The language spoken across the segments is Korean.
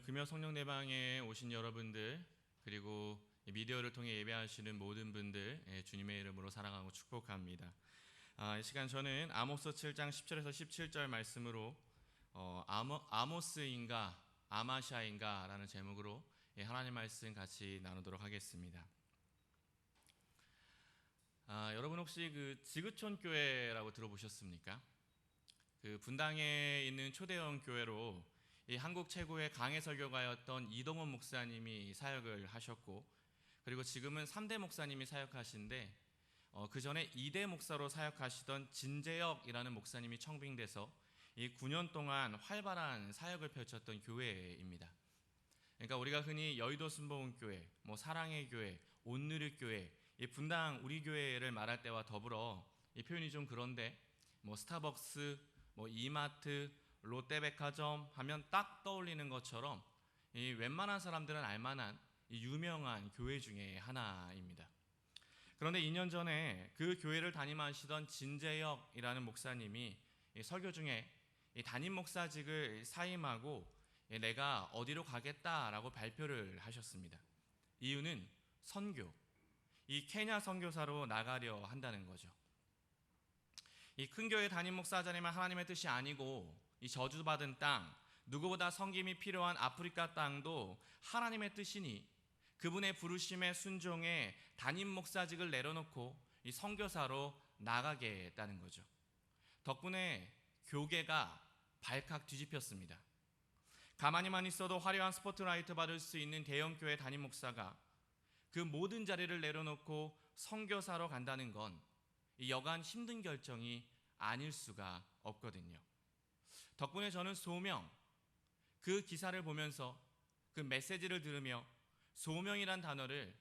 금요 성령 내방에 오신 여러분들, 그리고 미디어를 통해 예배하시는 모든 분들, 주님의 이름으로 사랑하고 축복합니다. 이 시간 저는 아모스 7장 10절에서 17절 말씀으로 아모스인가 아마샤인가 라는 제목으로 하나님 말씀 같이 나누도록 하겠습니다. 여러분 혹시 그 지구촌 교회라고 들어보셨습니까? 그 분당에 있는 초대형 교회로 이 한국 최고의 강해 설교가였던 이동원 목사님이 사역을 하셨고, 그리고 지금은 3대 목사님이 사역하신데 그 전에 2대 목사로 사역하시던 진재혁이라는 목사님이 청빙돼서 이 9년 동안 활발한 사역을 펼쳤던 교회입니다. 그러니까 우리가 흔히 여의도 순복음교회, 사랑의 교회, 온누리 교회, 이 분당 우리 교회를 말할 때와 더불어 이 표현이 좀 그런데 스타벅스, 이마트, 롯데백화점 하면 딱 떠올리는 것처럼 이 웬만한 사람들은 알만한 이 유명한 교회 중에 하나입니다. 그런데 2년 전에 그 교회를 담임하시던 진재혁이라는 목사님이 설교 중에 이 담임 목사직을 사임하고 내가 어디로 가겠다라고 발표를 하셨습니다. 이유는 선교, 이 케냐 선교사로 나가려 한다는 거죠. 이 큰 교회 담임 목사자리만 하나님의 뜻이 아니고 이 저주받은 땅, 누구보다 섬김이 필요한 아프리카 땅도 하나님의 뜻이니 그분의 부르심에 순종해 담임 목사직을 내려놓고 이 선교사로 나가겠다는 거죠. 덕분에 교계가 발칵 뒤집혔습니다. 가만히만 있어도 화려한 스포트라이트 받을 수 있는 대형 교회 담임 목사가 그 모든 자리를 내려놓고 선교사로 간다는 건 여간 힘든 결정이 아닐 수가 없거든요. 덕분에 저는 소명, 그 기사를 보면서 그 메시지를 들으며 소명이란 단어를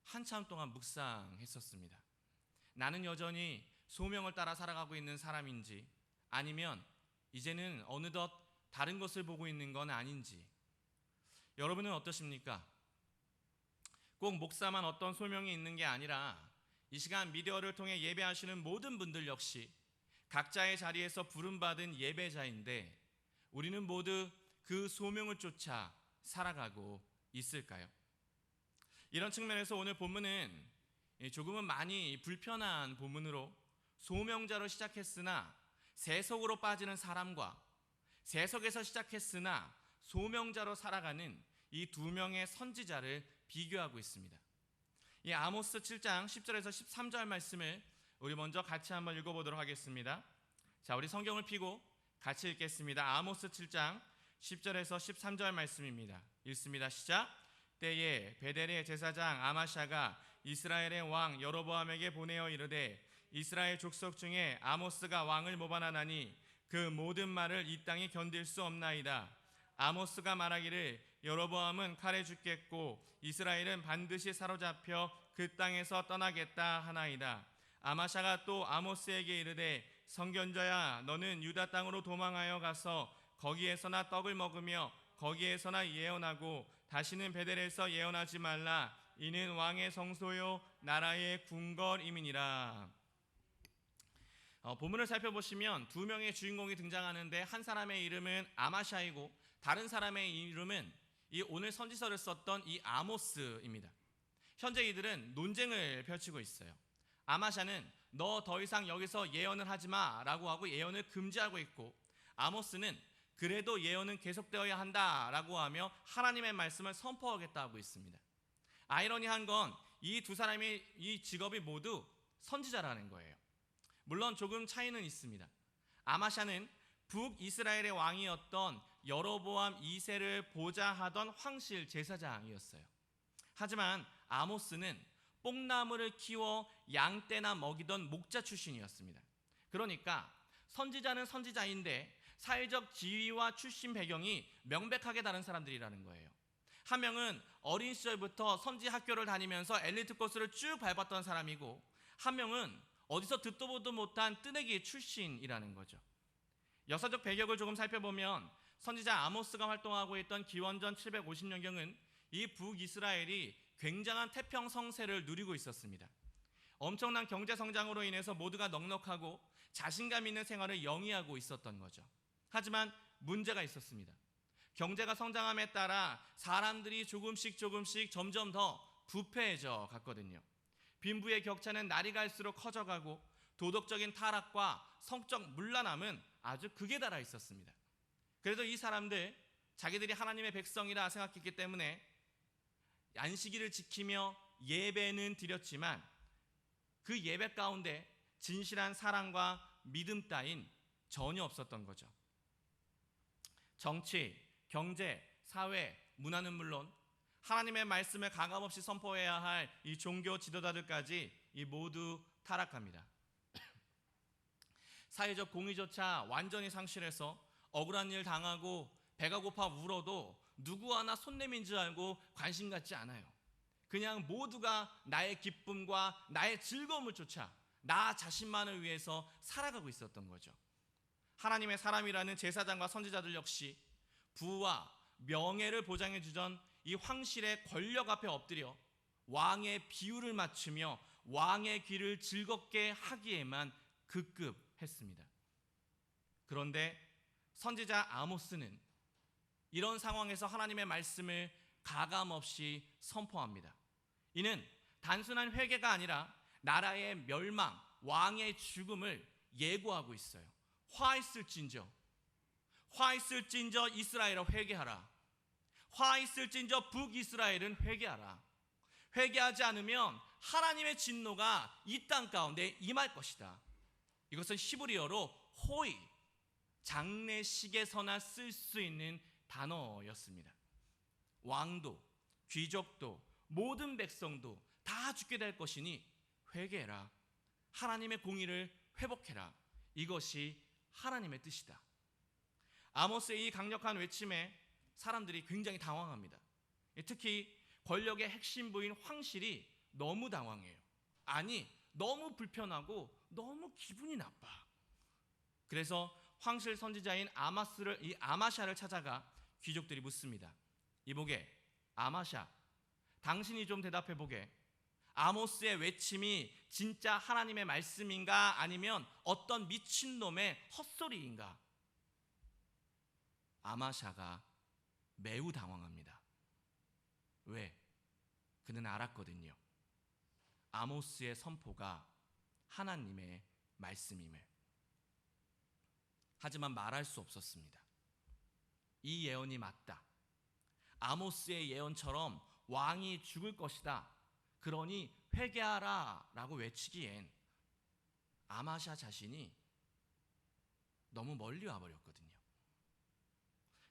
한참 동안 묵상했었습니다. 나는 여전히 소명을 따라 살아가고 있는 사람인지, 아니면 이제는 어느덧 다른 것을 보고 있는 건 아닌지. 여러분은 어떠십니까? 꼭 목사만 어떤 소명이 있는 게 아니라 이 시간 미디어를 통해 예배하시는 모든 분들 역시 각자의 자리에서 부름받은 예배자인데 우리는 모두 그 소명을 쫓아 살아가고 있을까요? 이런 측면에서 오늘 본문은 조금은 많이 불편한 본문으로 소명자로 시작했으나 세속으로 빠지는 사람과 세속에서 시작했으나 소명자로 살아가는 이 두 명의 선지자를 비교하고 있습니다. 이 아모스 7장 10절에서 13절 말씀을 우리 먼저 같이 한번 읽어보도록 하겠습니다. 자, 우리 성경을 펴고 같이 읽겠습니다. 아모스 7장 10절에서 13절 말씀입니다. 읽습니다. 시작. 때에 베델의 제사장 아마샤가 이스라엘의 왕 여로보암에게 보내어 이르되 이스라엘 족속 중에 아모스가 왕을 모반하나니 그 모든 말을 이 땅이 견딜 수 없나이다. 아모스가 말하기를 여로보암은 칼에 죽겠고 이스라엘은 반드시 사로잡혀 그 땅에서 떠나겠다 하나이다. 아마샤가 또 아모스에게 이르되 선견자야, 너는 유다 땅으로 도망하여 가서 거기에서나 떡을 먹으며 거기에서나 예언하고 다시는 베델에서 예언하지 말라. 이는 왕의 성소요 나라의 궁궐임이니라. 본문을 살펴보시면 두 명의 주인공이 등장하는데 한 사람의 이름은 아마샤이고 다른 사람의 이름은 이 오늘 선지서를 썼던 이 아모스입니다. 현재 이들은 논쟁을 펼치고 있어요. 아마샤는 너 더 이상 여기서 예언을 하지 마라고 하고 예언을 금지하고 있고, 아모스는 그래도 예언은 계속되어야 한다라고 하며 하나님의 말씀을 선포하겠다 하고 있습니다. 아이러니한 건 이 두 사람의 이 직업이 모두 선지자라는 거예요. 물론 조금 차이는 있습니다. 아마샤는 북이스라엘의 왕이었던 여로보암 2세를 보좌하던 황실 제사장이었어요. 하지만 아모스는 뽕나무를 키워 양떼나 먹이던 목자 출신이었습니다. 그러니까 선지자는 선지자인데 사회적 지위와 출신 배경이 명백하게 다른 사람들이라는 거예요. 한 명은 어린 시절부터 선지 학교를 다니면서 엘리트 코스를 쭉 밟았던 사람이고, 한 명은 어디서 듣도 보도 못한 뜨내기 출신이라는 거죠. 역사적 배경을 조금 살펴보면 선지자 아모스가 활동하고 있던 기원전 750년경은 이 북이스라엘이 굉장한 태평성세를 누리고 있었습니다. 엄청난 경제 성장으로 인해서 모두가 넉넉하고 자신감 있는 생활을 영위하고 있었던 거죠. 하지만 문제가 있었습니다. 경제가 성장함에 따라 사람들이 조금씩 점점 더 부패해져 갔거든요. 빈부의 격차는 날이 갈수록 커져가고 도덕적인 타락과 성적 문란함은 아주 극에 달하 있었습니다. 그래도 이 사람들, 자기들이 하나님의 백성이라 생각했기 때문에 안식일을 지키며 예배는 드렸지만 그 예배 가운데 진실한 사랑과 믿음 따윈 전혀 없었던 거죠. 정치, 경제, 사회, 문화는 물론 하나님의 말씀을 가감없이 선포해야 할 이 종교 지도자들까지 이 모두 타락합니다. 사회적 공의조차 완전히 상실해서 억울한 일 당하고 배가 고파 울어도 누구 하나 손 내민 줄 알고 관심 갖지 않아요. 그냥 모두가 나의 기쁨과 나의 즐거움을 쫓아 나 자신만을 위해서 살아가고 있었던 거죠. 하나님의 사람이라는 제사장과 선지자들 역시 부와 명예를 보장해 주던 이 황실의 권력 앞에 엎드려 왕의 비율을 맞추며 왕의 귀를 즐겁게 하기에만 급급했습니다. 그런데 선지자 아모스는 이런 상황에서 하나님의 말씀을 가감없이 선포합니다. 이는 단순한 회개가 아니라 나라의 멸망, 왕의 죽음을 예고하고 있어요. 화 있을진저 이스라엘아 회개하라. 화 있을진저 북이스라엘은 회개하라. 회개하지 않으면 하나님의 진노가 이 땅 가운데 임할 것이다. 이것은 히브리어로 호이, 장례식에서나 쓸 수 있는 단어였습니다. 왕도, 귀족도, 모든 백성도 다 죽게 될 것이니 회개해라. 하나님의 공의를 회복해라. 이것이 하나님의 뜻이다. 아모스의 이 강력한 외침에 사람들이 굉장히 당황합니다. 특히 권력의 핵심 부인 황실이 너무 당황해요. 아니, 너무 불편하고 너무 기분이 나빠. 그래서 황실 선지자인 아마샤를 찾아가 귀족들이 묻습니다. 이보게, 아마샤, 당신이 좀 대답해 보게. 아모스의 외침이 진짜 하나님의 말씀인가 아니면 어떤 미친놈의 헛소리인가? 아마샤가 매우 당황합니다. 왜? 그는 알았거든요. 아모스의 선포가 하나님의 말씀임을. 하지만 말할 수 없었습니다. 이 예언이 맞다. 아모스의 예언처럼 왕이 죽을 것이다. 그러니 회개하라 라고 외치기엔 아마샤 자신이 너무 멀리 와버렸거든요.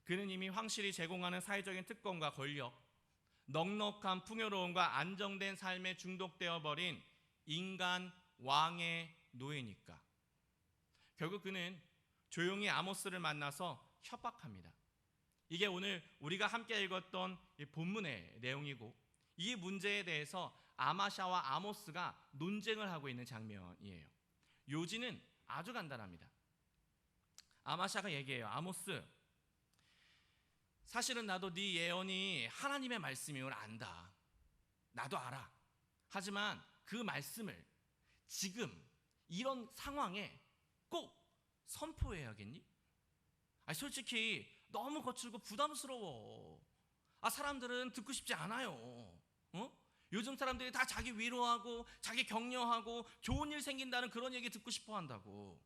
그는 이미 황실이 제공하는 사회적인 특권과 권력, 넉넉한 풍요로움과 안정된 삶에 중독되어 버린 인간 왕의 노예니까. 결국 그는 조용히 아모스를 만나서 협박합니다. 이게 오늘 우리가 함께 읽었던 본문의 내용이고, 이 문제에 대해서 아마샤와 아모스가 논쟁을 하고 있는 장면이에요. 요지는 아주 간단합니다. 아마샤가 얘기해요. 아모스, 사실은 나도 네 예언이 하나님의 말씀임을 안다. 나도 알아. 하지만 그 말씀을 지금 이런 상황에 꼭 선포해야겠니? 솔직히 너무 거칠고 부담스러워. 사람들은 듣고 싶지 않아요. 요즘 사람들이 다 자기 위로하고 자기 격려하고 좋은 일 생긴다는 그런 얘기 듣고 싶어 한다고.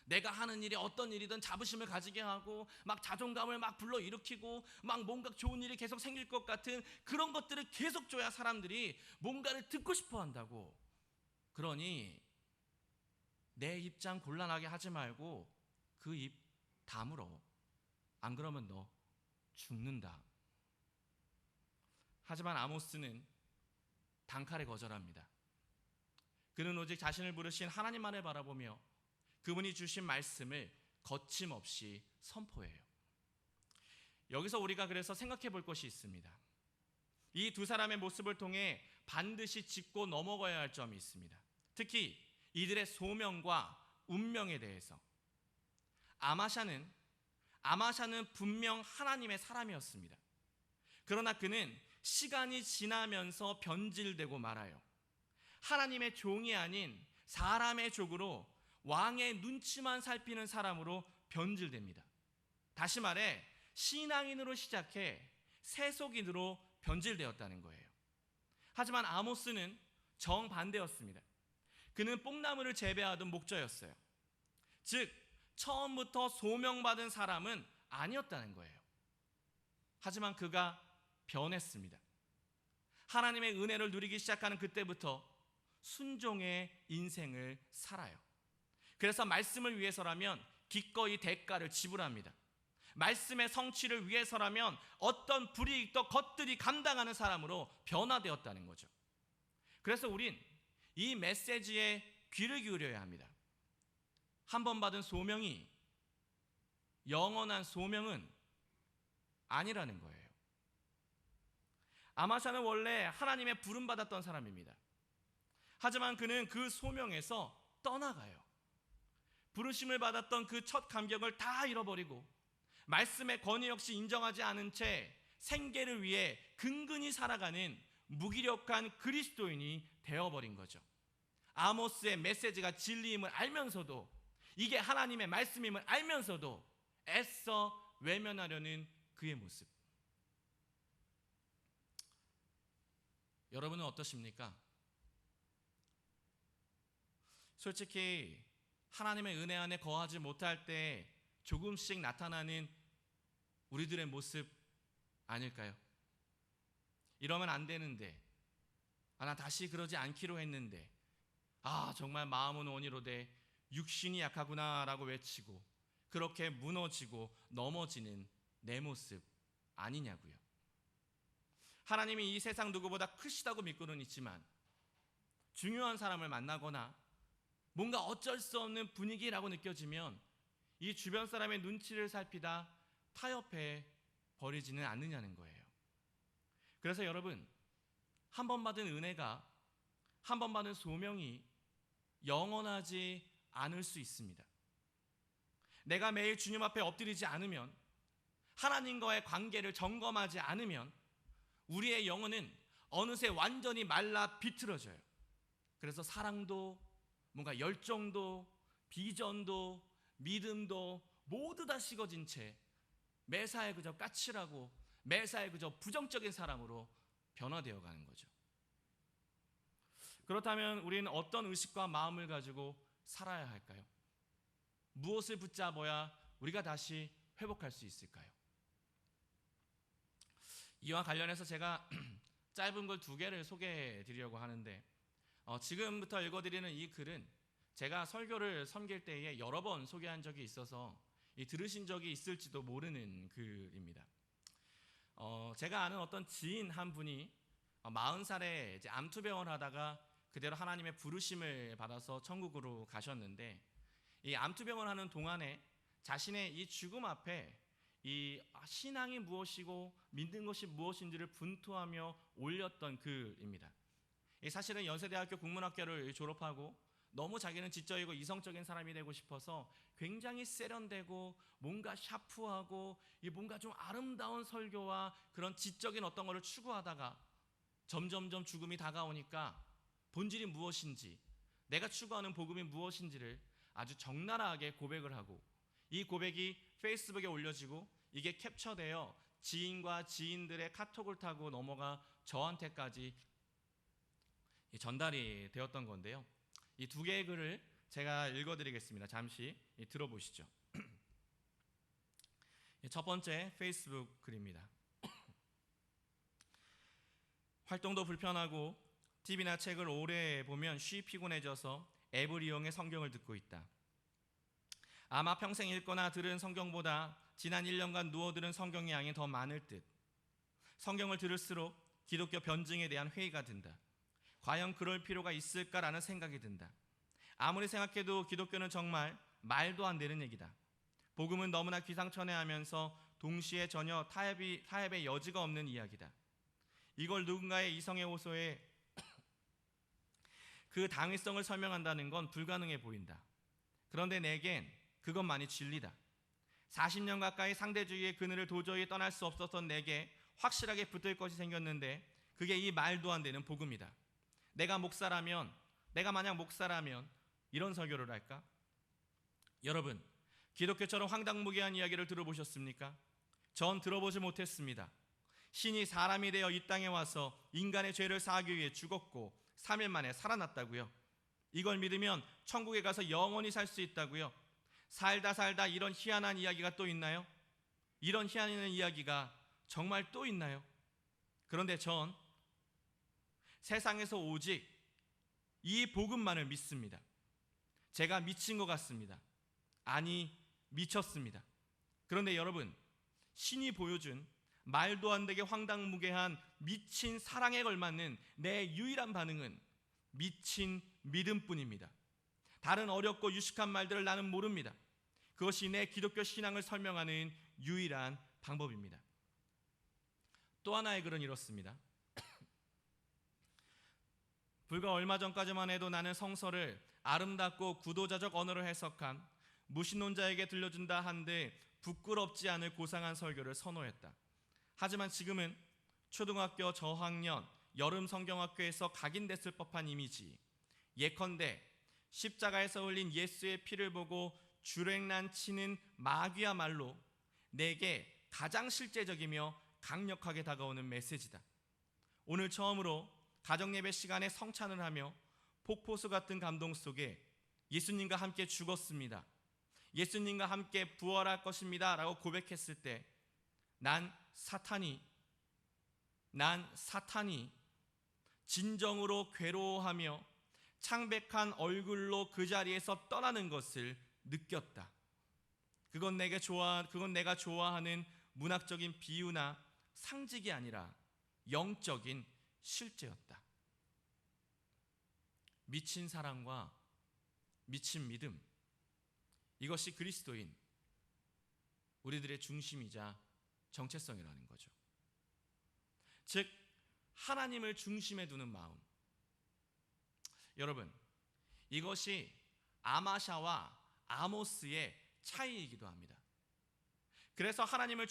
내가 하는 일이 어떤 일이든 자부심을 가지게 하고 막 자존감을 막 불러일으키고 막 뭔가 좋은 일이 계속 생길 것 같은 그런 것들을 계속 줘야 사람들이 뭔가를 듣고 싶어 한다고. 그러니 내 입장 곤란하게 하지 말고 그 입 다물어. 안 그러면 너 죽는다. 하지만 아모스는 단칼에 거절합니다. 그는 오직 자신을 부르신 하나님만을 바라보며 그분이 주신 말씀을 거침없이 선포해요. 여기서 우리가 그래서 생각해 볼 것이 있습니다. 이 두 사람의 모습을 통해 반드시 짚고 넘어가야 할 점이 있습니다. 특히 이들의 소명과 운명에 대해서. 아마샤는 분명 하나님의 사람이었습니다. 그러나 그는 시간이 지나면서 변질되고 말아요. 하나님의 종이 아닌 사람의 족으로 왕의 눈치만 살피는 사람으로 변질됩니다. 다시 말해 신앙인으로 시작해 세속인으로 변질되었다는 거예요. 하지만 아모스는 정반대였습니다. 그는 뽕나무를 재배하던 목자였어요. 즉 처음부터 소명받은 사람은 아니었다는 거예요. 하지만 그가 변했습니다. 하나님의 은혜를 누리기 시작하는 그때부터 순종의 인생을 살아요. 그래서 말씀을 위해서라면 기꺼이 대가를 지불합니다. 말씀의 성취를 위해서라면 어떤 불이익도 겉들이 감당하는 사람으로 변화되었다는 거죠. 그래서 우린 이 메시지에 귀를 기울여야 합니다. 한 번 받은 소명이 영원한 소명은 아니라는 거예요. 아마샤는 원래 하나님의 부름받았던 사람입니다. 하지만 그는 그 소명에서 떠나가요. 부르심을 받았던 그 첫 감격을 다 잃어버리고 말씀의 권위 역시 인정하지 않은 채 생계를 위해 근근히 살아가는 무기력한 그리스도인이 되어버린 거죠. 아모스의 메시지가 진리임을 알면서도, 이게 하나님의 말씀임을 알면서도 애써 외면하려는 그의 모습. 여러분은 어떠십니까? 솔직히 하나님의 은혜 안에 거하지 못할 때 조금씩 나타나는 우리들의 모습 아닐까요? 이러면 안 되는데, 나 다시 그러지 않기로 했는데, 정말 마음은 원이로되 육신이 약하구나 라고 외치고 그렇게 무너지고 넘어지는 내 모습 아니냐고요. 하나님이 이 세상 누구보다 크시다고 믿고는 있지만 중요한 사람을 만나거나 뭔가 어쩔 수 없는 분위기라고 느껴지면 이 주변 사람의 눈치를 살피다 타협해 버리지는 않느냐는 거예요. 그래서 여러분, 한 번 받은 은혜가, 한 번 받은 소명이 영원하지 않을 수 있습니다. 내가 매일 주님 앞에 엎드리지 않으면, 하나님과의 관계를 점검하지 않으면 우리의 영혼은 어느새 완전히 말라 비틀어져요. 그래서 사랑도, 뭔가 열정도, 비전도, 믿음도 모두 다 식어진 채 매사에 그저 까칠하고 매사에 그저 부정적인 사람으로 변화되어 가는 거죠. 그렇다면 우리는 어떤 의식과 마음을 가지고 살아야 할까요? 무엇을 붙잡아야 우리가 다시 회복할 수 있을까요? 이와 관련해서 제가 짧은 글 2개를 소개해 드리려고 하는데, 지금부터 읽어드리는 이 글은 제가 설교를 섬길 때에 여러 번 소개한 적이 있어서 들으신 적이 있을지도 모르는 글입니다. 제가 아는 어떤 지인 한 분이 40살에 이제 암투병을 하다가 그대로 하나님의 부르심을 받아서 천국으로 가셨는데, 이 암투병을 하는 동안에 자신의 이 죽음 앞에 이 신앙이 무엇이고 믿는 것이 무엇인지를 분투하며 올렸던 글입니다. 사실은 연세대학교 국문학교를 졸업하고 너무 자기는 지적이고 이성적인 사람이 되고 싶어서 굉장히 세련되고 뭔가 샤프하고 뭔가 좀 아름다운 설교와 그런 지적인 어떤 것을 추구하다가 점점점 죽음이 다가오니까 본질이 무엇인지, 내가 추구하는 복음이 무엇인지를 아주 적나라하게 고백을 하고, 이 고백이 페이스북에 올려지고 이게 캡처되어 지인과 지인들의 카톡을 타고 넘어가 저한테까지 전달이 되었던 건데요. 이 2개의 글을 제가 읽어드리겠습니다. 잠시 들어보시죠. 첫 번째 페이스북 글입니다. 활동도 불편하고 TV나 책을 오래 보면 쉬 피곤해져서 앱을 이용해 성경을 듣고 있다. 아마 평생 읽거나 들은 성경보다 지난 1년간 누워 들은 성경의 양이 더 많을 듯. 성경을 들을수록 기독교 변증에 대한 회의가 든다. 과연 그럴 필요가 있을까라는 생각이 든다. 아무리 생각해도 기독교는 정말 말도 안 되는 얘기다. 복음은 너무나 기상천외하면서 동시에 전혀 타협의 여지가 없는 이야기다. 이걸 누군가의 이성에 호소해 그 당위성을 설명한다는 건 불가능해 보인다. 그런데 내겐 그것만이 진리다. 40년 가까이 상대주의의 그늘을 도저히 떠날 수 없었던 내게 확실하게 붙을 것이 생겼는데, 그게 이 말도 안 되는 복음이다. 내가 만약 목사라면 이런 설교를 할까? 여러분, 기독교처럼 황당무계한 이야기를 들어보셨습니까? 전 들어보지 못했습니다. 신이 사람이 되어 이 땅에 와서 인간의 죄를 사하기 위해 죽었고 3일 만에 살아났다고요. 이걸 믿으면 천국에 가서 영원히 살 수 있다고요. 살다 이런 희한한 이야기가 또 있나요? 이런 희한한 이야기가 정말 또 있나요? 그런데 전 세상에서 오직 이 복음만을 믿습니다. 제가 미친 것 같습니다. 아니, 미쳤습니다. 그런데 여러분, 신이 보여준 말도 안 되게 황당무계한 미친 사랑에 걸맞는 내 유일한 반응은 미친 믿음뿐입니다. 다른 어렵고 유식한 말들을 나는 모릅니다. 그것이 내 기독교 신앙을 설명하는 유일한 방법입니다. 또 하나의 글은 이렇습니다. 불과 얼마 전까지만 해도 나는 성서를 아름답고 구도자적 언어로 해석한 무신론자에게 들려준다 한들 부끄럽지 않을 고상한 설교를 선호했다. 하지만 지금은 초등학교 저학년 여름 성경학교에서 각인됐을 법한 이미지, 예컨대 십자가에서 흘린 예수의 피를 보고 주랭난 치는 마귀야말로 내게 가장 실제적이며 강력하게 다가오는 메시지다. 오늘 처음으로 가정예배 시간에 성찬을 하며 폭포수 같은 감동 속에 예수님과 함께 죽었습니다, 예수님과 함께 부활할 것입니다 라고 고백했을 때 난 사탄이 진정으로 괴로워하며 창백한 얼굴로 그 자리에서 떠나는 것을 느꼈다. 그건 내가 좋아하는 문학적인 비유나 상징이 아니라 영적인 실제였다. 미친 사랑과 미친 믿음, 이것이 그리스도인 우리들의 중심이자 정체성이라는 거죠. 즉 하나님을 중심에 두는 마음. 여러분, 이것이 아마샤와 아모스의 차이이기도 합니다. 그래서 하나님을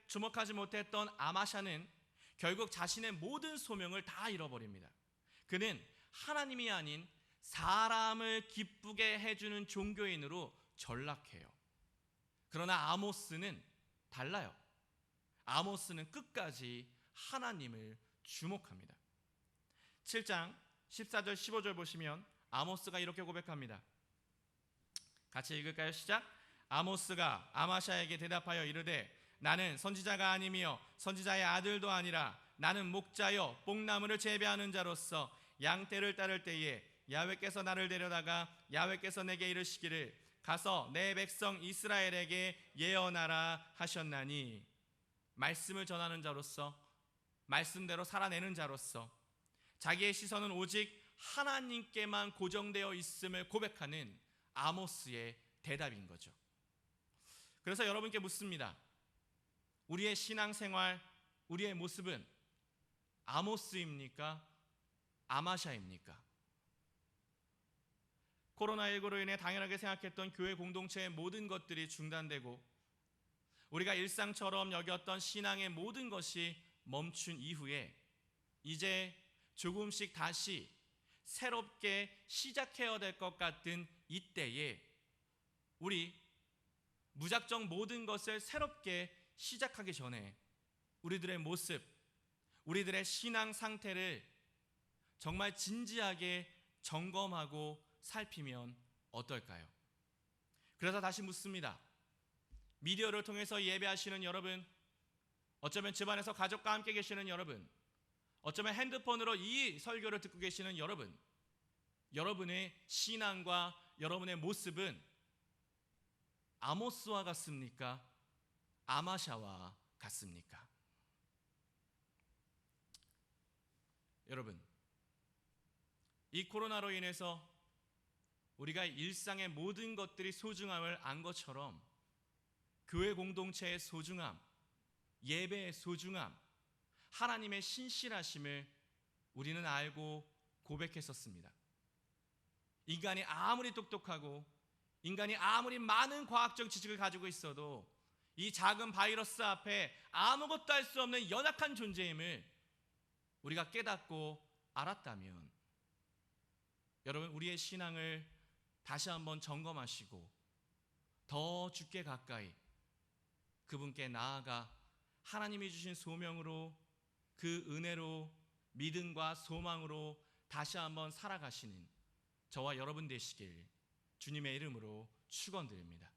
주목하지 못했던 아마샤는 결국 자신의 모든 소명을 다 잃어버립니다. 그는 하나님이 아닌 사람을 기쁘게 해주는 종교인으로 전락해요. 그러나 아모스는 달라요. 아모스는 끝까지 하나님을 주목합니다. 7장 14절 15절 보시면 아모스가 이렇게 고백합니다. 같이 읽을까요? 시작. 아모스가 아마샤에게 대답하여 이르되 나는 선지자가 아니며 선지자의 아들도 아니라 나는 목자여 뽕나무를 재배하는 자로서 양떼를 따를 때에 야훼께서 나를 데려다가 야훼께서 내게 이르시기를 가서 내 백성 이스라엘에게 예언하라 하셨나니, 말씀을 전하는 자로서, 말씀대로 살아내는 자로서 자기의 시선은 오직 하나님께만 고정되어 있음을 고백하는 아모스의 대답인 거죠. 그래서 여러분께 묻습니다. 우리의 신앙생활, 우리의 모습은 아모스입니까? 아마샤입니까? 코로나19로 인해 당연하게 생각했던 교회 공동체의 모든 것들이 중단되고 우리가 일상처럼 여겼던 신앙의 모든 것이 멈춘 이후에 이제 조금씩 다시 새롭게 시작해야 될 것 같은 이때에 우리 무작정 모든 것을 새롭게 시작하기 전에 우리들의 모습, 우리들의 신앙 상태를 정말 진지하게 점검하고 살피면 어떨까요? 그래서 다시 묻습니다. 미디어를 통해서 예배하시는 여러분, 어쩌면 집안에서 가족과 함께 계시는 여러분, 어쩌면 핸드폰으로 이 설교를 듣고 계시는 여러분, 여러분의 신앙과 여러분의 모습은 아모스와 같습니까? 아마샤와 같습니까? 여러분, 이 코로나로 인해서 우리가 일상의 모든 것들이 소중함을 안 것처럼 교회 공동체의 소중함, 예배의 소중함, 하나님의 신실하심을 우리는 알고 고백했었습니다. 인간이 아무리 똑똑하고 인간이 아무리 많은 과학적 지식을 가지고 있어도 이 작은 바이러스 앞에 아무것도 할 수 없는 연약한 존재임을 우리가 깨닫고 알았다면, 여러분, 우리의 신앙을 다시 한번 점검하시고 더 주께 가까이 그분께 나아가 하나님이 주신 소명으로 그 은혜로 믿음과 소망으로 다시 한번 살아가시는 저와 여러분 되시길 주님의 이름으로 축원드립니다.